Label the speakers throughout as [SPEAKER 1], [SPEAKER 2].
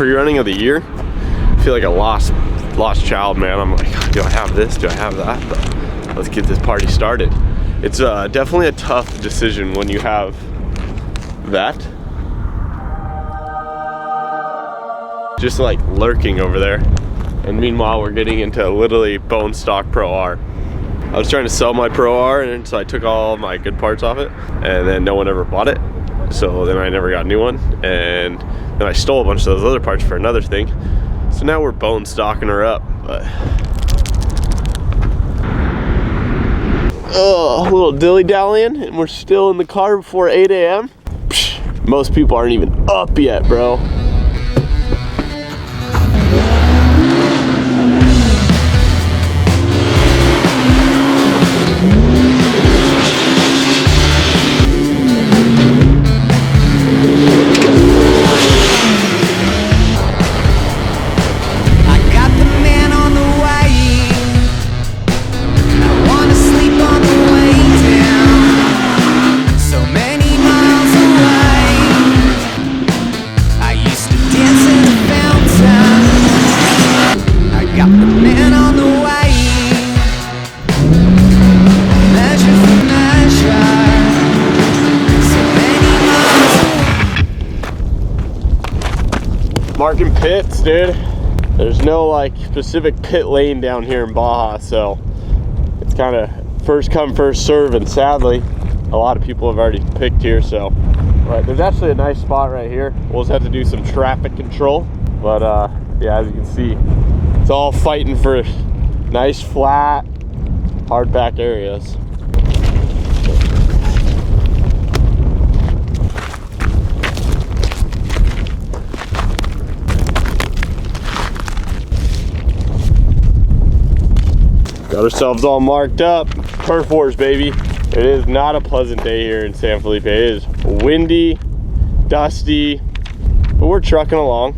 [SPEAKER 1] pre-running of the year. I feel like a lost child, man. I'm like, do I have this? Do I have that? But let's get this party started. It's definitely a tough decision when you have that just like lurking over there, and meanwhile we're getting into literally bone stock Pro R. I was trying to sell my Pro R, and so I took all my good parts off it, and then no one ever bought it, so then I never got a new one, and then I stole a bunch of those other parts for another thing. So now we're bone stocking her up. But oh, a little dilly-dallying, and we're still in the car before 8 a.m. Most people aren't even up yet, bro. Marking pits, dude. There's no like specific pit lane down here in Baja, so it's kind of first come first serve, and sadly a lot of people have already picked here. So right, there's actually a nice spot right here. We'll just have to do some traffic control, but yeah, as you can see, it's all fighting for nice flat hard pack areas. Got ourselves all marked up. Turf wars, baby. It is not a pleasant day here in San Felipe. It is windy, dusty, but we're trucking along.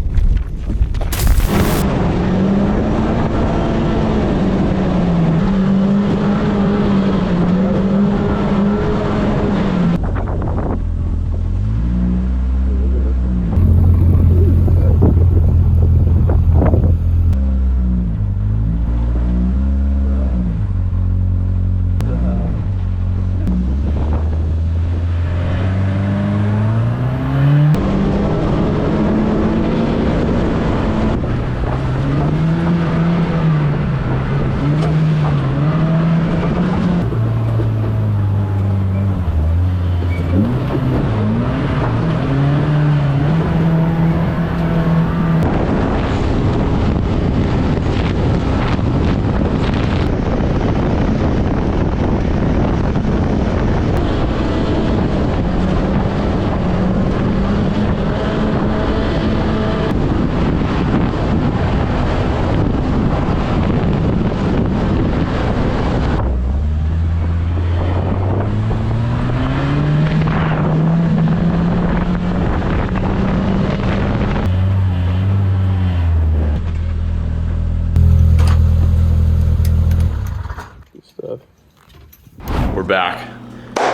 [SPEAKER 1] We're back.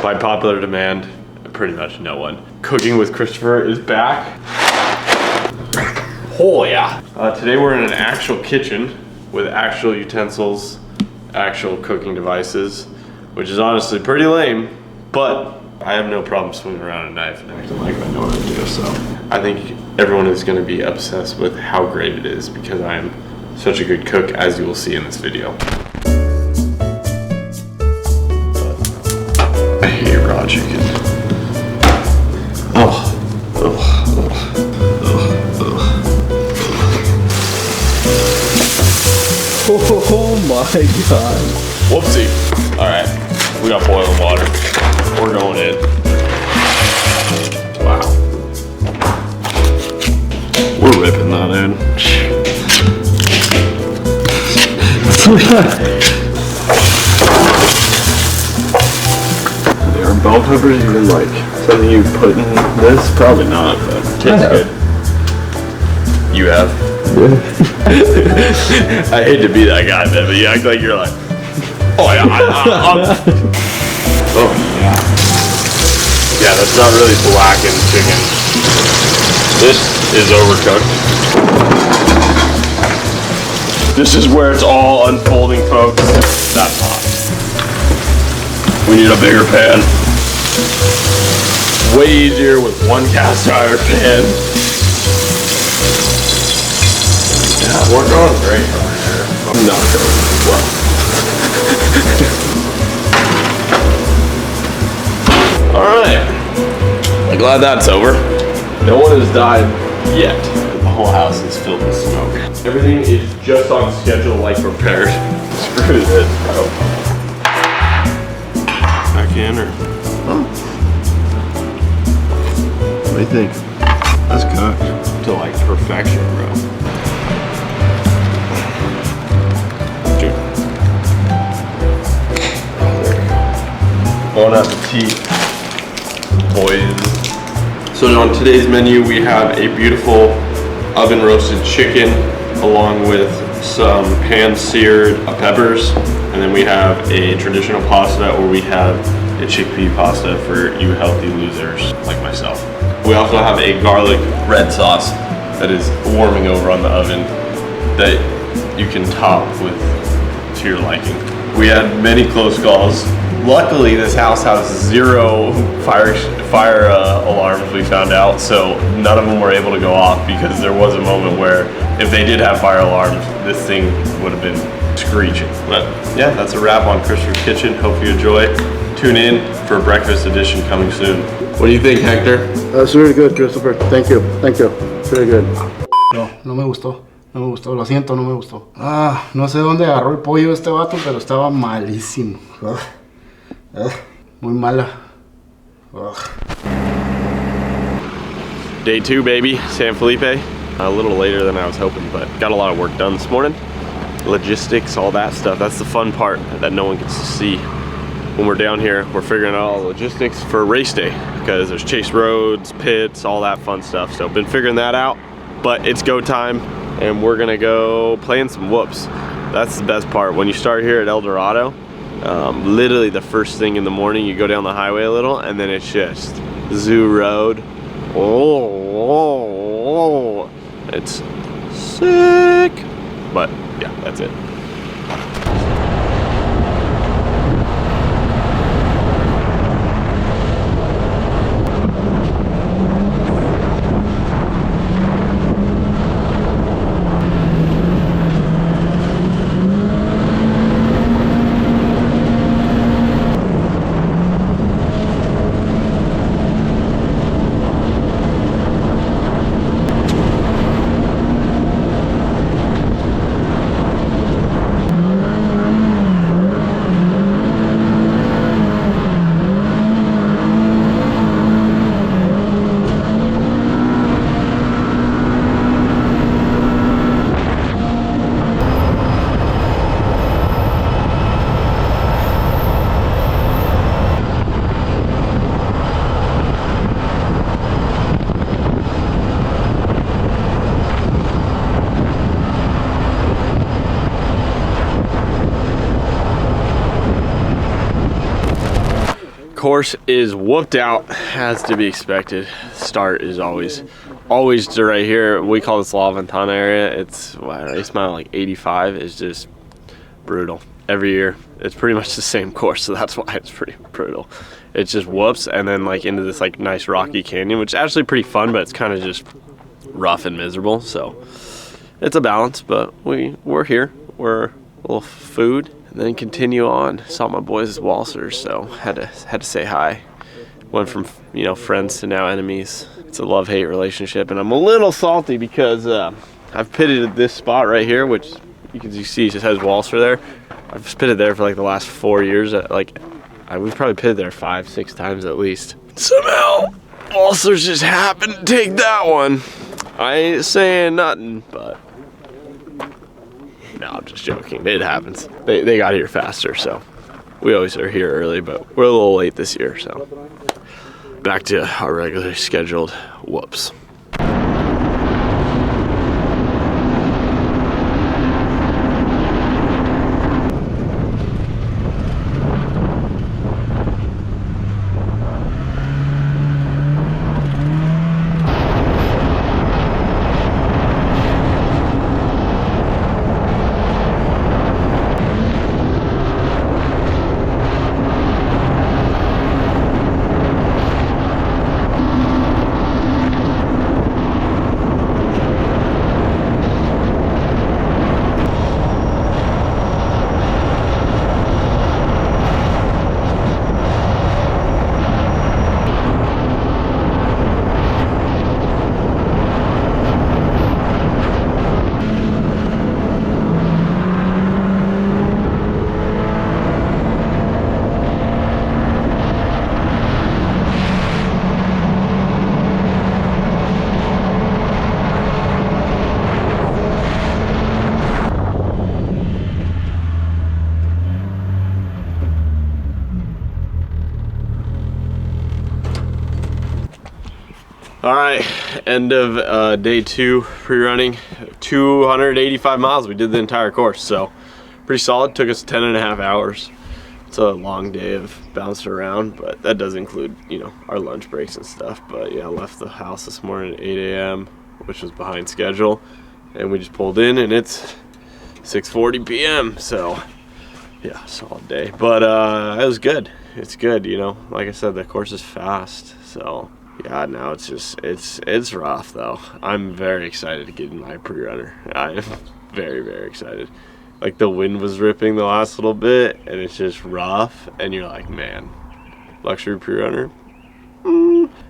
[SPEAKER 1] By popular demand, pretty much no one. Cooking with Christopher is back. Oh yeah. Today we're in an actual kitchen with actual utensils, actual cooking devices, which is honestly pretty lame, but I have no problem swinging around a knife and acting like I know what to do. So I think everyone is going to be obsessed with how great it is because I am such a good cook, as you will see in this video. I hate raw chicken. Oh.
[SPEAKER 2] Oh my god.
[SPEAKER 1] Whoopsie. Alright, we got boiling water. We're going in. Wow. We're ripping that in. Are bell peppers even like something you put in this? Probably not, but it tastes good. You have? I hate to be that guy, man, but you act like you're like, oh yeah, oh yeah. Yeah, that's not really blackened chicken. This is overcooked. This is where it's all unfolding, folks. That's hot. We need a bigger pan. Way easier with one cast iron pan. Yeah, we're going great over here. I'm not going well. Alright. I'm glad that's over. No one has died yet. The whole house is filled with smoke. Everything is just on schedule like prepared. Screw this, bro. Back in or? Oh. What do you think? That's cooked. To like perfection, bro. Dude. Oh, there you go. Bon appetit, boys. So on today's menu, we have a beautiful oven roasted chicken along with some pan seared peppers. And then we have a traditional pasta where we have a chickpea pasta for you healthy losers like myself. We also have a garlic red sauce that is warming over on the oven that you can top with to your liking. We had many close calls. Luckily, this house has 0 fire alarms, we found out, so none of them were able to go off because there was a moment where if they did have fire alarms, this thing would have been screeching. But yeah, that's a wrap on Christopher's Kitchen. Hope you enjoy. Tune in for a breakfast edition coming soon. What do you think, Hector?
[SPEAKER 3] That's really good, Christopher. Thank you. Thank you. Very good. No me gustó. No me gustó. Lo siento, no me gustó. No sé dónde agarró el pollo este vato, pero estaba malísimo. Muy mala.
[SPEAKER 1] Day 2, baby. San Felipe. A little later than I was hoping, but got a lot of work done this morning. Logistics, all that stuff. That's the fun part that no one gets to see. When we're down here, we're figuring out all the logistics for race day because there's chase roads, pits, all that fun stuff. So been figuring that out, but it's go time and we're gonna go play in some whoops. That's the best part. When you start here at El Dorado, literally the first thing in the morning, you go down the highway a little and then it's just Zoo Road. Oh, it's sick. But yeah, that's it. Course is whooped out, has to be expected. Start is always right here. We call this La Ventana area. It's race mile like 85 is just brutal every year. It's pretty much the same course, so that's why it's pretty brutal. It's just whoops and then like into this like nice rocky canyon, which is actually pretty fun, but it's kind of just rough and miserable. So it's a balance, but we're here. We're a little food. And then continue on. Saw my boys as waltzers, so had to say hi. Went from friends to now enemies. It's a love-hate relationship, and I'm a little salty because I've pitted this spot right here, which you can see just has waltzer there. I've pitted there for like the last 4 years. We've probably pitted there 5-6 times at least. Somehow, waltzers just happened to take that one. I ain't saying nothing, but. No, I'm just joking. It happens. They got here faster, so we always are here early, but we're a little late this year, so back to our regularly scheduled whoops. All right, end of day 2 pre-running, 285 miles. We did the entire course, so pretty solid. Took us 10.5 hours. It's a long day of bouncing around, but that does include, you know, our lunch breaks and stuff. But yeah, I left the house this morning at 8 a.m., which was behind schedule, and we just pulled in, and it's 6:40 p.m. So yeah, solid day. But it was good. It's good, you know. Like I said, the course is fast, so. Yeah, now it's just, it's rough though. I'm very excited to get in my pre-runner. I am very, very excited. Like the wind was ripping the last little bit and it's just rough and you're like, man, luxury pre-runner,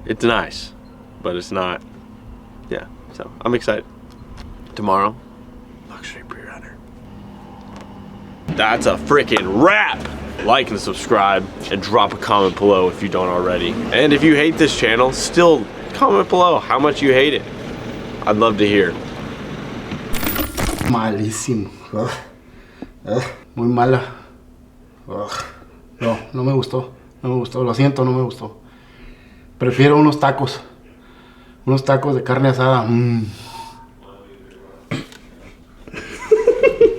[SPEAKER 1] it's nice, but it's not, yeah, so I'm excited. Tomorrow, luxury pre-runner. That's a freaking wrap. Like and subscribe and drop a comment below if you don't already. And if you hate this channel, still comment below how much you hate it. I'd love to hear.
[SPEAKER 3] Malísimo. Muy mala. No, no me gustó. No me gustó. Lo siento, no me gustó. Prefiero unos tacos. Unos tacos de carne asada.